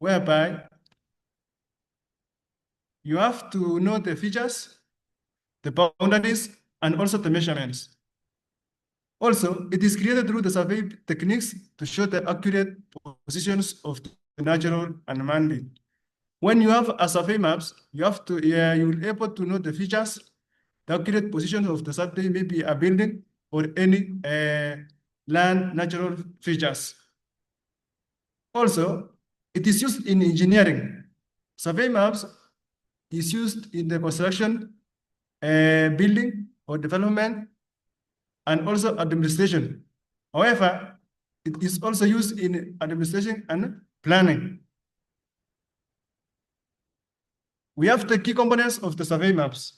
whereby you have to know the features, the boundaries, and also the measurements. Also, it is created through the survey techniques to show the accurate positions of the natural and man-made. When you have a survey maps, you have to you're able to know the features, the accurate position of the survey, maybe a building or any land natural features. Also, it is used in engineering. Survey maps is used in the construction, building or development, and also administration. However, it is also used in administration and planning. We have the key components of the survey maps.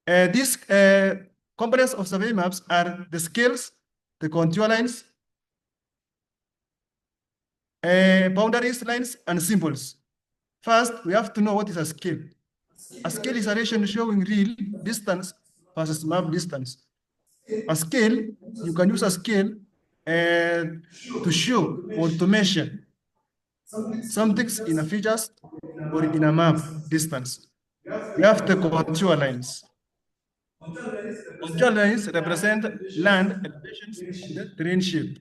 These components of survey maps are the scales, the contour lines, boundaries lines, and symbols. First, we have to know what is a scale. A scale is a ratio showing real distance versus map distance. A scale, you can use a scale to show or to measure something in a features or in a map distance. We have the contour lines. Contour lines represent land elevations and the terrain shape.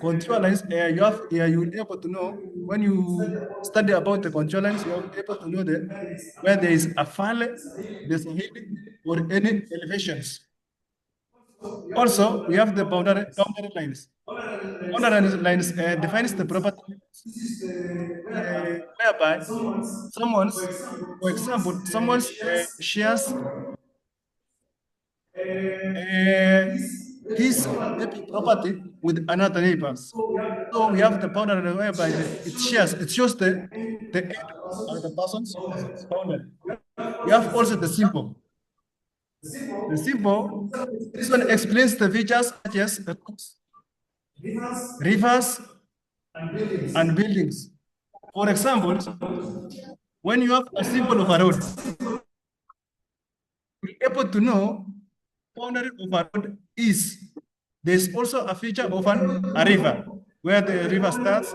Contour lines, you will be able to know when you study about the contour lines, you are able to know where there is a valley, there's a hill, or any elevations. Also, we have the boundary lines. Boundary lines defines the property whereby for example, someone's shares his maybe property with another neighbors. So we have the boundary whereby it shows the end of the person's boundary. We have also the symbol. The symbol, this one explains the features such as rivers, and buildings. For example, when you have a symbol of a road, you're able to know boundary of a road is. There's also a feature of a river, where the river starts.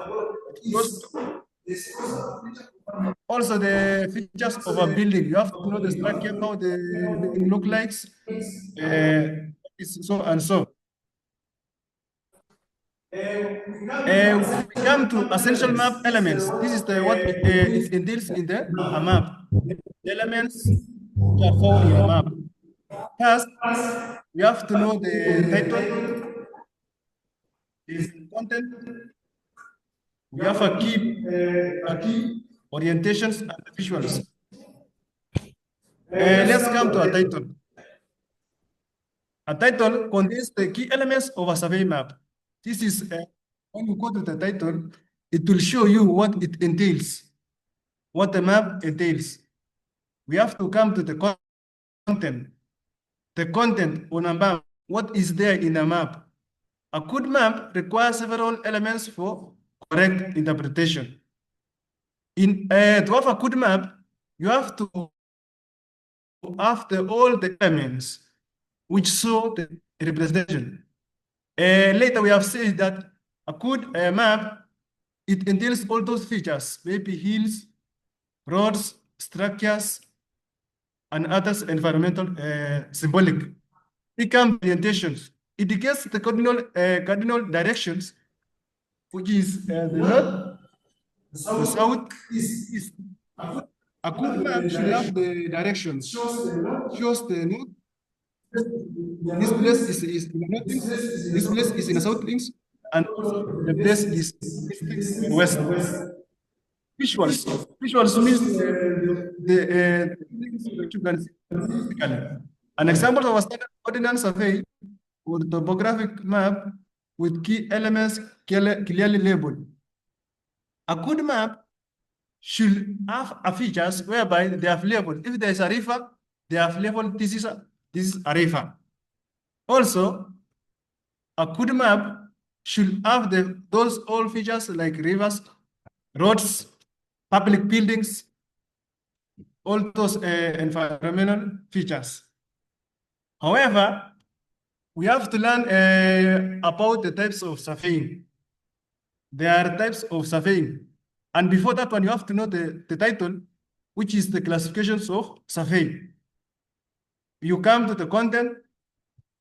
Also, the features of a building. You have to know the structure, how the building look like, so and so. We come to essential map elements. This is what it entails in the map. The elements that are found in a map. First, we have to know the title, the content. We have a key orientations and visuals. Let's come to a title. A title contains the key elements of a survey map. This is when you go to the title, it will show you what it entails, what the map entails. We have to come to the content. The content on a map, what is there in a map? A good map requires several elements for correct interpretation. To have a good map, you have to have all the elements which show the representation. Later, we have said that a good map, it entails all those features, maybe hills, roads, structures, and others environmental symbolic. Become orientations. It indicates the cardinal directions, which is the north, the south, east. A good map should have the directions. Shows the north. This place is in the north, this place is in the south, and the place is east and west. Visuals. Visuals means the you can see physically. An example of a standard ordnance survey or topographic map with key elements clearly labeled. A good map should have a features whereby they have labeled. If there is a river, they have labeled this is a river. Also, a good map should have those all features like rivers, roads, public buildings, all those environmental features. However, we have to learn about the types of surveying. There are types of surveying. And before that one, you have to know the title, which is the classifications of survey. You come to the content.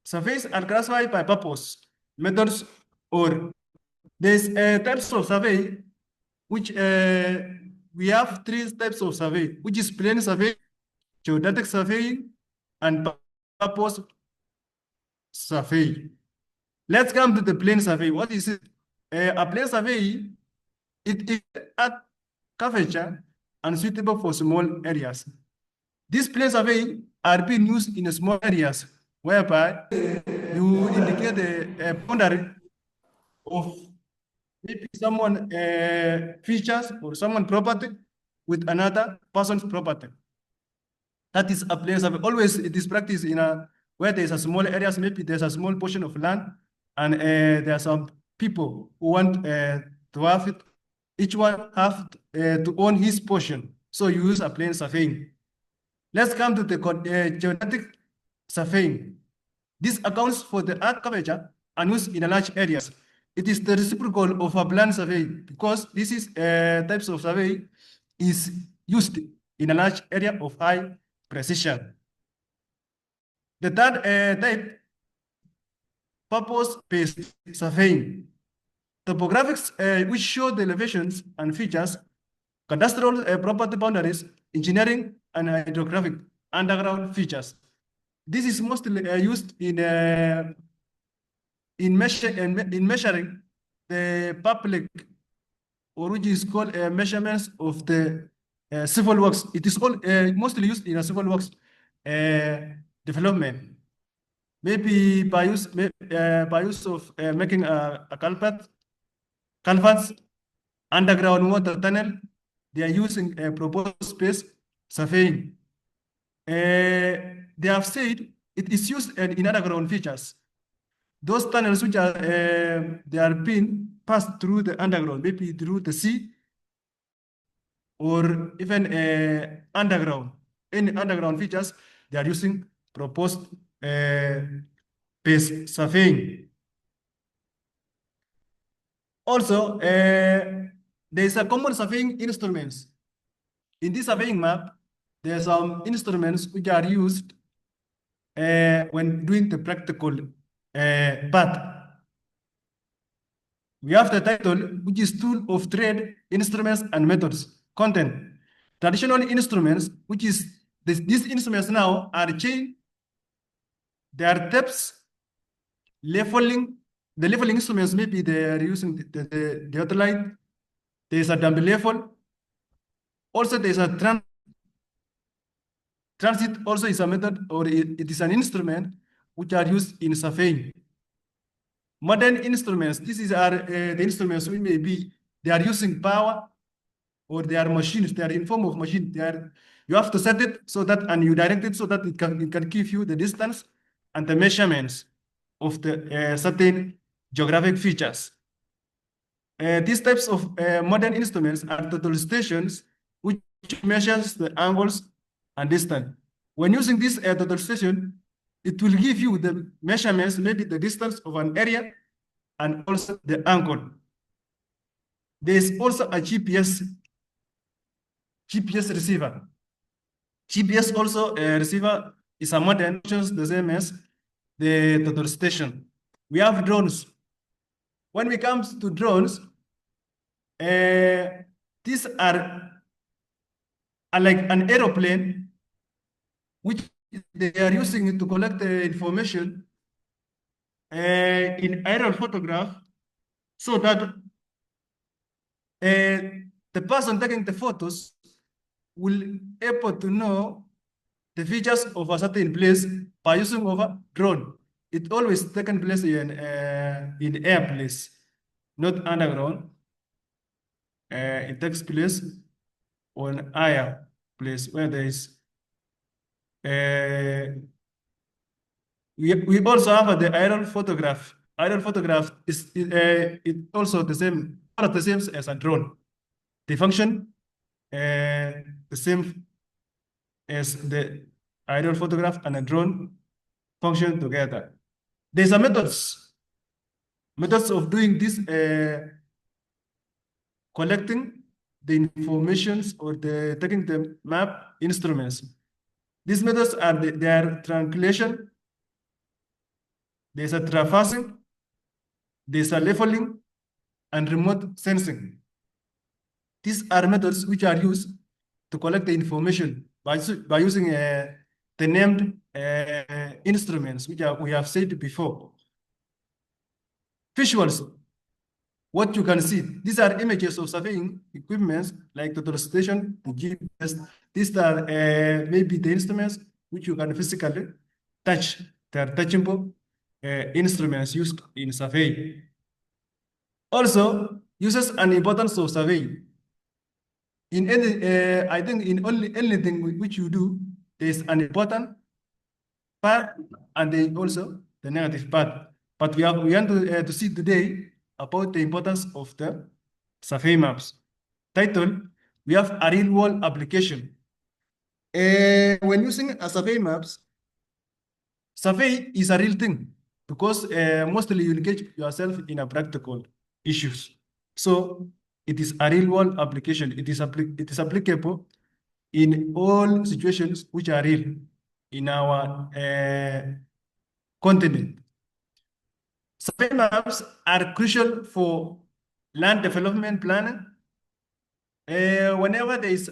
Surveys are classified by purpose, methods, or there's types of survey, which we have three types of survey, which is plain survey, geodetic surveying, and purpose survey. Let's come to the plain survey. What is it? A plain survey, it is at curvature and suitable for small areas. These plain survey are being used in small areas, whereby you indicate the boundary of maybe someone features or someone property with another person's property. That is a place of always it is practiced in a where there's a small areas, maybe there's a small portion of land, and there are some people who want to have it. Each one have to own his portion. So you use a plain surveying. Let's come to the geodetic surveying. This accounts for the earth curvature and used in large areas. It is the reciprocal of a plan survey because this is types of survey is used in a large area of high precision. The third type, purpose-based surveying. Topographics which show the elevations and features, cadastral property boundaries, engineering and hydrographic underground features. This is mostly used in measuring the public, or which is called measurements of the civil works. It is all mostly used in a civil works development. Maybe by use of making a culverts, underground water tunnel. They are using a proposed space surveying. They have said it is used in underground features. Those tunnels which are they are being passed through the underground, maybe through the sea, or even underground. In underground features, they are using proposed base surveying. Also, there is a common surveying instruments. In this surveying map, there are some instruments which are used when doing the practical part. We have the title, which is Tool of Trade, Instruments and Methods. Content. Traditional instruments, which is these instruments now are chain. They are depths, leveling. The leveling instruments, maybe they are using the theodolite. There is a dumb level. Also, there is a transit. Also, is a method, or it is an instrument which are used in surveying. Modern instruments, are the instruments which may be, they are using power, or they are machines, they are in form of machine. You have to set it so that, and you direct it so that it can give you the distance and the measurements of the certain geographic features. These types of modern instruments are total stations, which measures the angles and distance. When using this total station, it will give you the measurements, maybe the distance of an area, and also the angle. There is also a GPS receiver. GPS also receiver is a modern, functions the same as the total station. We have drones. When we come to drones, these are like an aeroplane, which they are using it to collect the information in aerial photograph, so that the person taking the photos will able to know the features of a certain place by using of a drone. It always taken place in air place, not underground. It takes place on air place where there is. We also have the aerial photograph. Aerial photograph is it also the same, one of the same as a drone. They function the same as the aerial photograph and a drone function together. There's a methods of doing this, collecting the informations or taking the map instruments. These methods are they are triangulation, there's a traversing, there's a leveling, and remote sensing. These are methods which are used to collect the information by using the named instruments, which we have said before. Visuals, what you can see, these are images of surveying equipments like the total station, the GPS. These are maybe the instruments which you can physically touch. They are touchable instruments used in survey. Also, uses an importance of survey. In any, I think in anything which you do, there's an important part and then also the negative part. But we want to see today about the importance of the survey maps. Title, we have a real world application. When using a survey maps, survey is a real thing because mostly you engage yourself in a practical issues. So it is a real world application. It is applicable in all situations which are real in our continent. Survey maps are crucial for land development planning. Whenever there is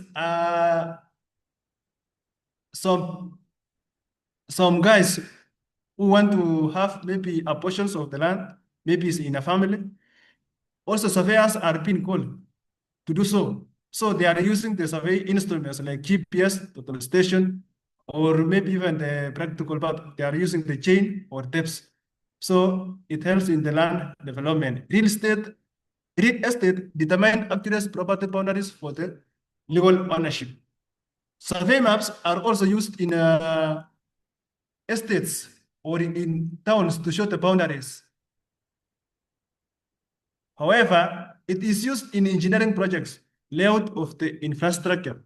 some guys who want to have maybe a portions of the land, maybe it's in a family, also surveyors are being called to do so. So they are using the survey instruments like GPS, total station, or maybe even the practical part. They are using the chain or depths. So it helps in the land development. Real estate determine accurate property boundaries for the legal ownership. Survey maps are also used in estates or in towns to show the boundaries. However, it is used in engineering projects, layout of the infrastructure.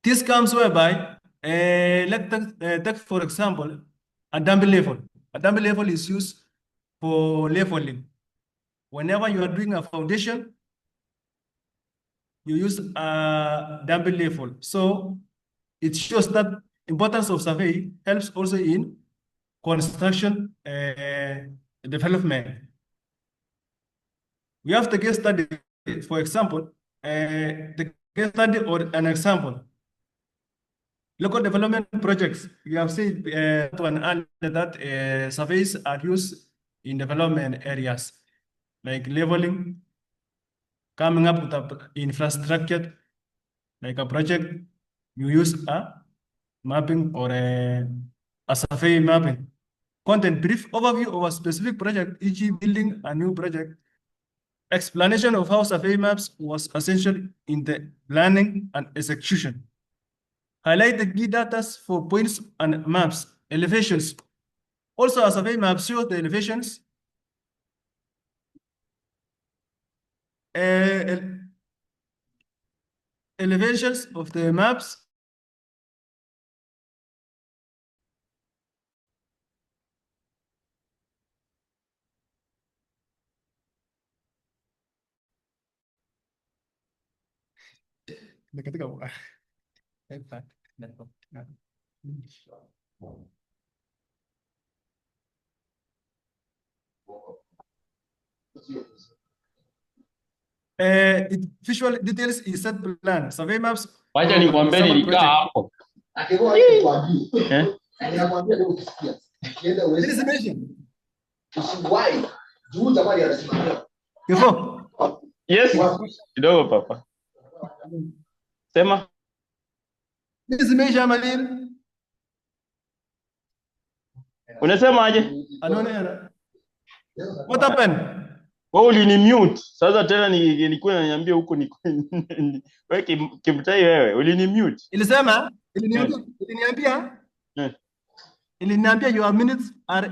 This comes whereby, let's take for example, a dumbbell level. A dumbbell level is used for leveling. Whenever you are doing a foundation, you use a dumbbell level. So it shows that importance of survey helps also in construction development. We have the case study, for example, the case study or an example. Local development projects, we have said that surveys are used in development areas, like leveling, coming up with an infrastructure, like a project, you use a mapping or a survey mapping. Content, brief overview of a specific project, e.g. building a new project. Explanation of how survey maps was essential in the planning and execution. Highlight the key data for points and maps, elevations. Also, a survey map shows the elevations, elevations of the maps. Visual details is set plan. Survey maps. Wacha nikwambie nilikaa hapo. Yes, kidogo papa. Sema. Unasema aje? What happened? Wewe ulinimute. Sasa tena nilikuwa naniambia huko ni wewe Kimtai wewe ulinimute. Iliniambia your minutes are